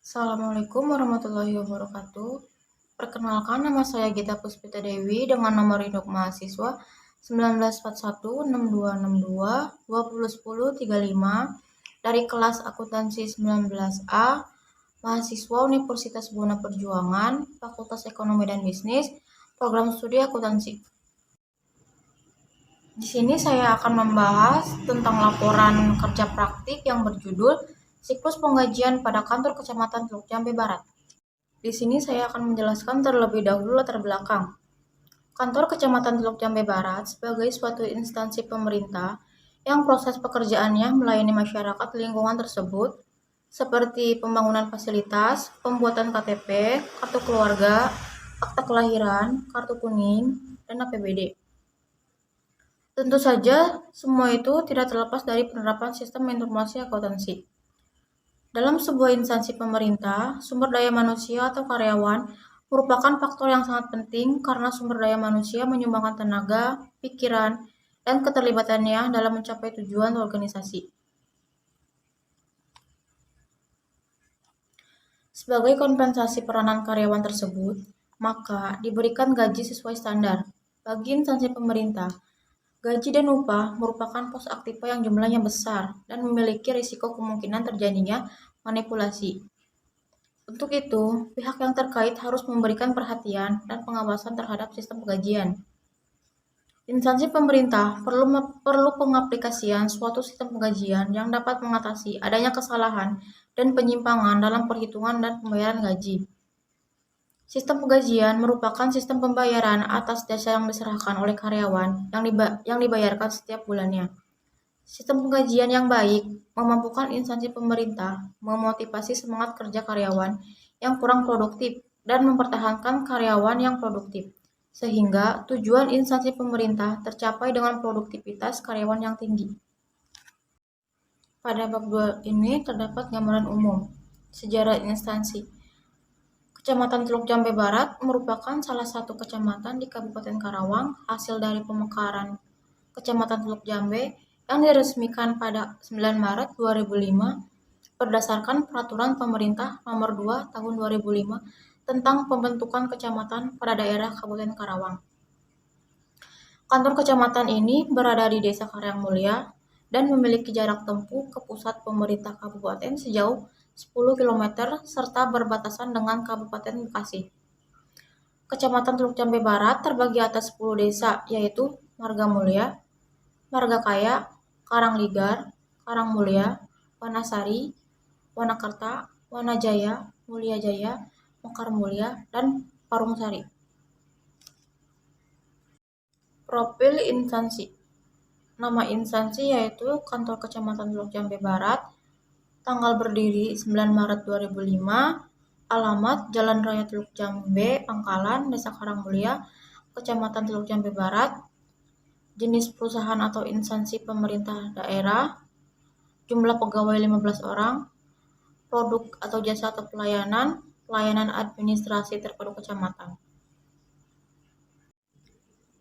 Assalamualaikum warahmatullahi wabarakatuh. Perkenalkan, nama saya Gita Puspita Dewi dengan nomor induk mahasiswa 19416262201035 dari kelas akuntansi 19A, mahasiswa Universitas Buana Perjuangan, Fakultas Ekonomi dan Bisnis, program studi akuntansi. Di sini saya akan membahas tentang laporan kerja praktik yang berjudul Siklus Penggajian pada Kantor Kecamatan Teluk Jambe Barat. Di sini saya akan menjelaskan terlebih dahulu latar belakang. Kantor Kecamatan Teluk Jambe Barat sebagai suatu instansi pemerintah yang proses pekerjaannya melayani masyarakat lingkungan tersebut seperti pembangunan fasilitas, pembuatan KTP, kartu keluarga, akta kelahiran, kartu kuning, dan APBD. Tentu saja semua itu tidak terlepas dari penerapan sistem informasi akuntansi. Dalam sebuah instansi pemerintah, sumber daya manusia atau karyawan merupakan faktor yang sangat penting karena sumber daya manusia menyumbangkan tenaga, pikiran, dan keterlibatannya dalam mencapai tujuan organisasi. Sebagai kompensasi peranan karyawan tersebut, maka diberikan gaji sesuai standar. Bagi instansi pemerintah, gaji dan upah merupakan pos aktiva yang jumlahnya besar dan memiliki risiko kemungkinan terjadinya manipulasi. Untuk itu, pihak yang terkait harus memberikan perhatian dan pengawasan terhadap sistem penggajian. Instansi pemerintah perlu pengaplikasian suatu sistem penggajian yang dapat mengatasi adanya kesalahan dan penyimpangan dalam perhitungan dan pembayaran gaji. Sistem penggajian merupakan sistem pembayaran atas jasa yang diserahkan oleh karyawan yang dibayarkan setiap bulannya. Sistem penggajian yang baik memampukan instansi pemerintah memotivasi semangat kerja karyawan yang kurang produktif dan mempertahankan karyawan yang produktif, sehingga tujuan instansi pemerintah tercapai dengan produktivitas karyawan yang tinggi. Pada bab 2 ini terdapat gambaran umum. Sejarah instansi. Kecamatan Teluk Jambe Barat merupakan salah satu kecamatan di Kabupaten Karawang hasil dari pemekaran Kecamatan Teluk Jambe yang diresmikan pada 9 Maret 2005 berdasarkan Peraturan Pemerintah Nomor 2 Tahun 2005 tentang pembentukan kecamatan pada daerah Kabupaten Karawang. Kantor kecamatan ini berada di Desa Karyangmulia dan memiliki jarak tempuh ke pusat pemerintah kabupaten sejauh 10 km serta berbatasan dengan Kabupaten Bekasi. Kecamatan Teluk Jambe Barat terbagi atas 10 desa yaitu Margamulya, Margakaya, Karangligar, Karangmulia, Wanasari, Wanakerta, Wanajaya, Mulyajaya, Mekarmulia, dan Parungsari. Profil instansi. Nama instansi yaitu Kantor Kecamatan Teluk Jambe Barat, tanggal berdiri 9 Maret 2005, alamat Jalan Raya Teluk Jambe, Pangkalan, Desa Karangmulia, Kecamatan Teluk Jambe Barat, jenis perusahaan atau instansi pemerintah daerah, jumlah pegawai 15 orang, produk atau jasa atau pelayanan administrasi terpadu kecamatan.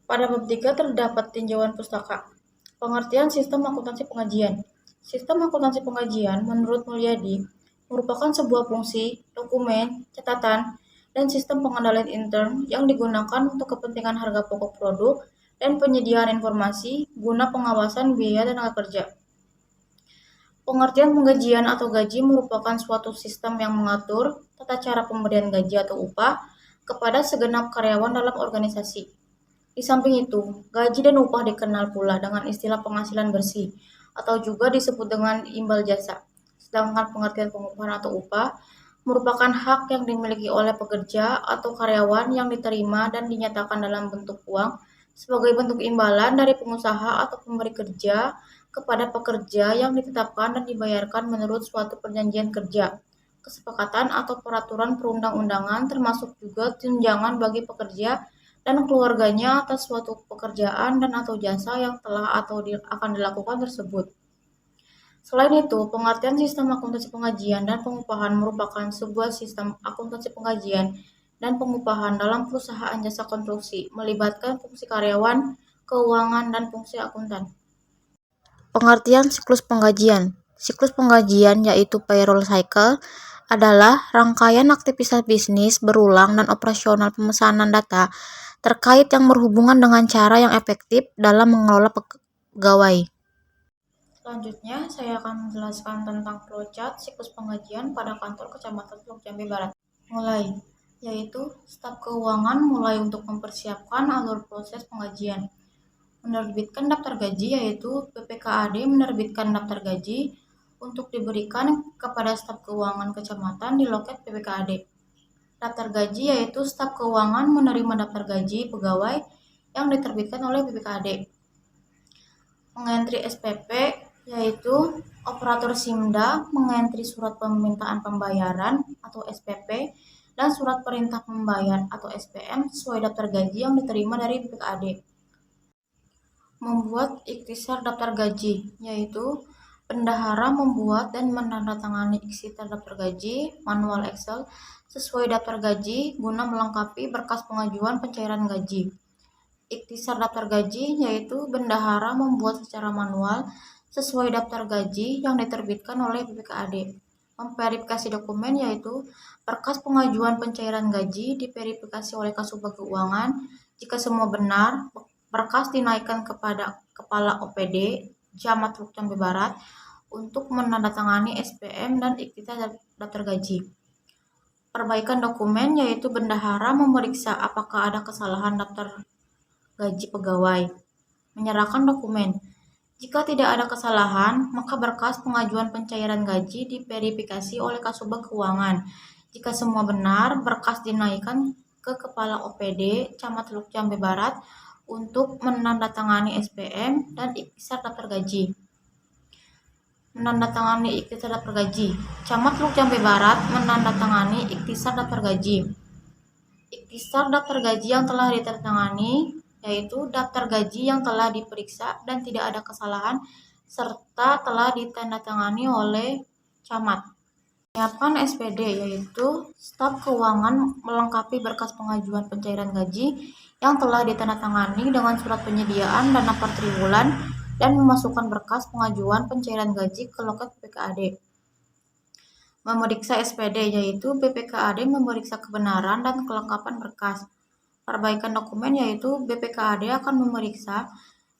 Pada bab 3 terdapat tinjauan pustaka. Pengertian sistem akuntansi pengajian. Sistem akuntansi pengajian menurut Mulyadi merupakan sebuah fungsi, dokumen, catatan, dan sistem pengendalian intern yang digunakan untuk kepentingan harga pokok produk dan penyediaan informasi guna pengawasan biaya tenaga kerja. Pengertian penggajian atau gaji merupakan suatu sistem yang mengatur tata cara pemberian gaji atau upah kepada segenap karyawan dalam organisasi. Di samping itu, gaji dan upah dikenal pula dengan istilah penghasilan bersih atau juga disebut dengan imbal jasa. Sedangkan pengertian pengupahan atau upah merupakan hak yang dimiliki oleh pekerja atau karyawan yang diterima dan dinyatakan dalam bentuk uang sebagai bentuk imbalan dari pengusaha atau pemberi kerja kepada pekerja yang ditetapkan dan dibayarkan menurut suatu perjanjian kerja, kesepakatan atau peraturan perundang-undangan termasuk juga tunjangan bagi pekerja dan keluarganya atas suatu pekerjaan dan atau jasa yang telah atau akan dilakukan tersebut. Selain itu, pengertian sistem akuntansi pengajian dan pengupahan merupakan sebuah sistem akuntansi pengajian dan pengupahan dalam perusahaan jasa konstruksi, melibatkan fungsi karyawan, keuangan, dan fungsi akuntan. Pengertian siklus penggajian. Siklus penggajian yaitu payroll cycle adalah rangkaian aktivitas bisnis berulang dan operasional pemesanan data terkait yang berhubungan dengan cara yang efektif dalam mengelola pegawai. Selanjutnya, saya akan menjelaskan tentang flowchart siklus penggajian pada kantor Kecamatan Teluk Jambe Barat. Mulai, yaitu staf keuangan mulai untuk mempersiapkan alur proses penggajian. Menerbitkan daftar gaji, yaitu BPKAD menerbitkan daftar gaji untuk diberikan kepada staf keuangan kecamatan di loket BPKAD. Daftar gaji, yaitu staf keuangan menerima daftar gaji pegawai yang diterbitkan oleh BPKAD. Mengentri SPP, yaitu operator SIMDA mengentri surat permintaan pembayaran atau SPP dan surat perintah membayar atau SPM sesuai daftar gaji yang diterima dari BPKAD. Membuat ikhtisar daftar gaji, yaitu bendahara membuat dan menandatangani ikhtisar daftar gaji manual Excel sesuai daftar gaji guna melengkapi berkas pengajuan pencairan gaji. Ikhtisar daftar gaji, yaitu bendahara membuat secara manual sesuai daftar gaji yang diterbitkan oleh BPKAD. Memverifikasi dokumen, yaitu berkas pengajuan pencairan gaji diverifikasi oleh Kasubag Keuangan. Jika semua benar, berkas dinaikkan kepada Kepala OPD Camat Teluk Jambe Barat untuk menandatangani SPM dan ikhtisar daftar gaji. Perbaikan dokumen, yaitu bendahara memeriksa apakah ada kesalahan daftar gaji pegawai. Menyerahkan dokumen. Jika tidak ada kesalahan, maka berkas pengajuan pencairan gaji diverifikasi oleh Kasubag Keuangan. Jika semua benar, berkas dinaikkan ke Kepala OPD Camat Teluk Jambe Barat untuk menandatangani SPM dan ikhtisar daftar gaji. Menandatangani ikhtisar daftar gaji. Camat Teluk Jambe Barat menandatangani ikhtisar daftar gaji. Ikhtisar daftar gaji yang telah ditandatangani, yaitu daftar gaji yang telah diperiksa dan tidak ada kesalahan serta telah ditandatangani oleh camat. Menyiapkan SPD, yaitu staf keuangan melengkapi berkas pengajuan pencairan gaji yang telah ditandatangani dengan surat penyediaan dana per triwulan dan memasukkan berkas pengajuan pencairan gaji ke loket BPKAD. Memeriksa SPD, yaitu BPKAD memeriksa kebenaran dan kelengkapan berkas. Perbaikan dokumen, yaitu BPKAD akan memeriksa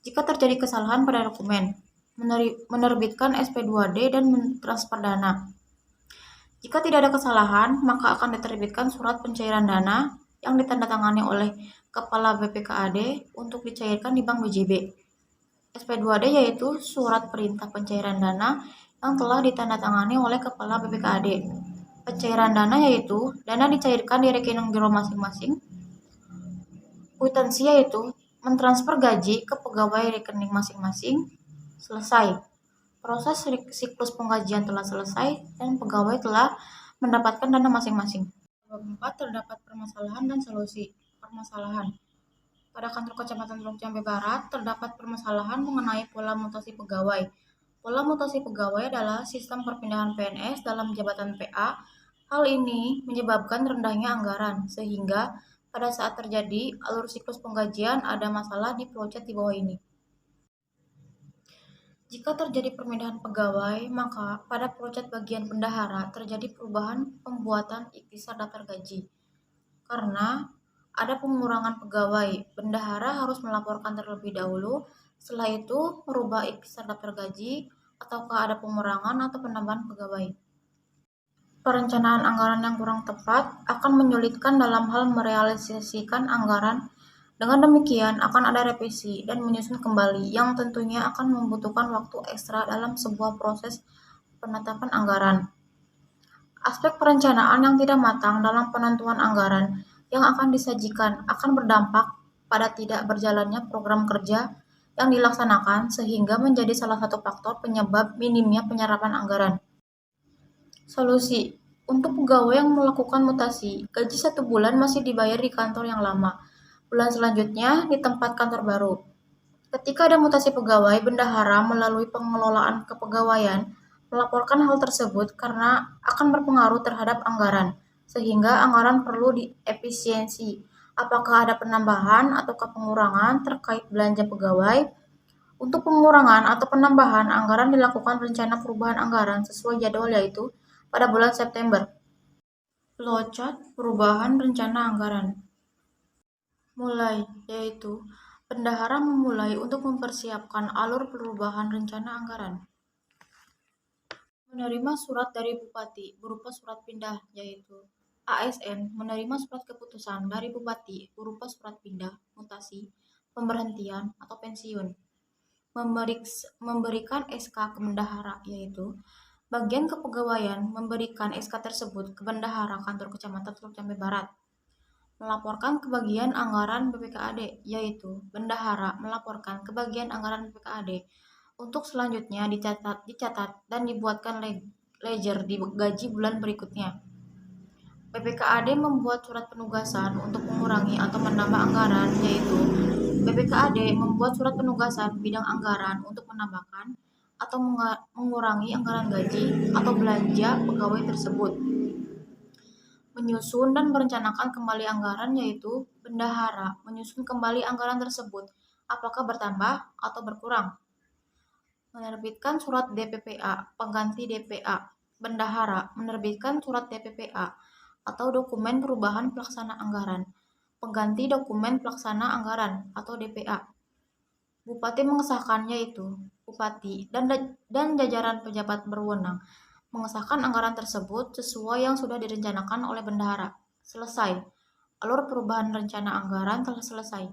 jika terjadi kesalahan pada dokumen, menerbitkan SP2D dan mentransfer dana. Jika tidak ada kesalahan, maka akan diterbitkan surat pencairan dana yang ditandatangani oleh Kepala BPKAD untuk dicairkan di Bank BJB. SP2D, yaitu surat perintah pencairan dana yang telah ditandatangani oleh Kepala BPKAD. Pencairan dana, yaitu dana dicairkan di rekening giro masing-masing. Kwitansi, yaitu mentransfer gaji ke pegawai rekening masing-masing. Selesai. Proses siklus penggajian telah selesai dan pegawai telah mendapatkan dana masing-masing. Bab 4, terdapat permasalahan dan solusi. Permasalahan. Pada kantor Kecamatan Teluk Jambe Barat terdapat permasalahan mengenai pola mutasi pegawai. Pola mutasi pegawai adalah sistem perpindahan PNS dalam jabatan PA. Hal ini menyebabkan rendahnya anggaran, sehingga pada saat terjadi alur siklus penggajian ada masalah di flowchart di bawah ini. Jika terjadi perpindahan pegawai, maka pada flowchart bagian bendahara terjadi perubahan pembuatan ikhtisar daftar gaji. Karena ada pengurangan pegawai, bendahara harus melaporkan terlebih dahulu, setelah itu merubah ikhtisar daftar gaji, ataukah ada pengurangan atau penambahan pegawai. Perencanaan anggaran yang kurang tepat akan menyulitkan dalam hal merealisasikan anggaran. Dengan demikian, akan ada revisi dan menyusun kembali yang tentunya akan membutuhkan waktu ekstra dalam sebuah proses penetapan anggaran. Aspek perencanaan yang tidak matang dalam penentuan anggaran yang akan disajikan akan berdampak pada tidak berjalannya program kerja yang dilaksanakan sehingga menjadi salah satu faktor penyebab minimnya penyerapan anggaran. Solusi. Untuk pegawai yang melakukan mutasi, gaji 1 bulan masih dibayar di kantor yang lama. Bulan selanjutnya di tempat kantor baru. Ketika ada mutasi pegawai, bendahara melalui pengelolaan kepegawaian melaporkan hal tersebut karena akan berpengaruh terhadap anggaran, sehingga anggaran perlu diefisiensi. Apakah ada penambahan ataukah pengurangan terkait belanja pegawai? Untuk pengurangan atau penambahan anggaran dilakukan rencana perubahan anggaran sesuai jadwal, yaitu pada bulan September. Flowchart perubahan rencana anggaran. Mulai, yaitu bendahara memulai untuk mempersiapkan alur perubahan rencana anggaran. Menerima surat dari bupati berupa surat pindah, yaitu ASN menerima surat keputusan dari bupati berupa surat pindah, mutasi, pemberhentian, atau pensiun. Memberikan SK ke bendahara, yaitu bagian kepegawaian memberikan SK tersebut ke bendahara kantor kecamatan Teluk Jambe Barat. Melaporkan ke bagian anggaran BPKAD, yaitu bendahara melaporkan ke bagian anggaran BPKAD untuk selanjutnya dicatat dan dibuatkan ledger di gaji bulan berikutnya. BPKAD membuat surat penugasan untuk mengurangi atau menambah anggaran, yaitu BPKAD membuat surat penugasan bidang anggaran untuk menambahkan atau mengurangi anggaran gaji atau belanja pegawai tersebut. Menyusun dan merencanakan kembali anggaran, yaitu bendahara menyusun kembali anggaran tersebut apakah bertambah atau berkurang. Menerbitkan surat DPPA pengganti DPA. Bendahara menerbitkan surat DPPA atau dokumen perubahan pelaksana anggaran pengganti dokumen pelaksana anggaran atau DPA. Bupati mengesahkan, yaitu Bupati dan jajaran pejabat berwenang mengesahkan anggaran tersebut sesuai yang sudah direncanakan oleh bendahara. Selesai. Alur perubahan rencana anggaran telah selesai.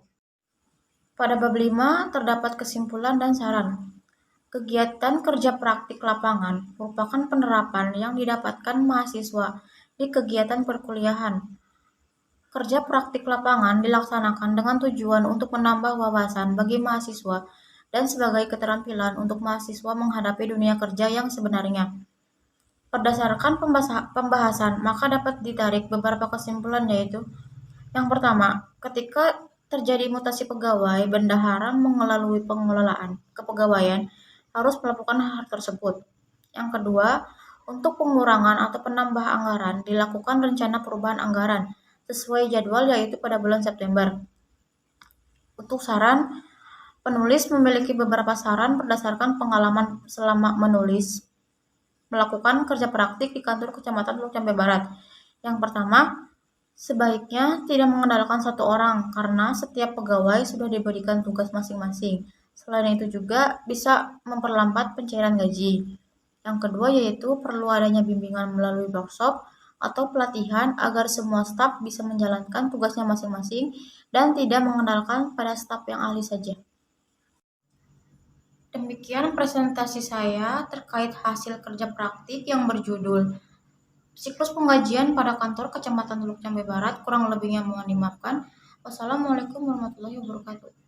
Pada bab 5 terdapat kesimpulan dan saran. Kegiatan kerja praktik lapangan merupakan penerapan yang didapatkan mahasiswa di kegiatan perkuliahan. Kerja praktik lapangan dilaksanakan dengan tujuan untuk menambah wawasan bagi mahasiswa dan sebagai keterampilan untuk mahasiswa menghadapi dunia kerja yang sebenarnya. Berdasarkan pembahasan, maka dapat ditarik beberapa kesimpulan, yaitu yang pertama, ketika terjadi mutasi pegawai, bendahara melalui pengelolaan kepegawaian harus melakukan hal tersebut. Yang kedua, untuk pengurangan atau penambah anggaran dilakukan rencana perubahan anggaran sesuai jadwal, yaitu pada bulan September. Untuk saran, penulis memiliki beberapa saran berdasarkan pengalaman selama melakukan kerja praktik di kantor kecamatan Teluk Jambe Barat. Yang pertama, sebaiknya tidak mengandalkan satu orang karena setiap pegawai sudah diberikan tugas masing-masing. Selain itu juga bisa memperlambat pencairan gaji. Yang kedua yaitu perlu adanya bimbingan melalui workshop atau pelatihan agar semua staf bisa menjalankan tugasnya masing-masing dan tidak mengandalkan pada staf yang ahli saja. Demikian presentasi saya terkait hasil kerja praktik yang berjudul Siklus Penggajian pada Kantor Kecamatan Teluk Jambe Barat. Kurang lebihnya mohon dimaafkan. Wassalamualaikum warahmatullahi wabarakatuh.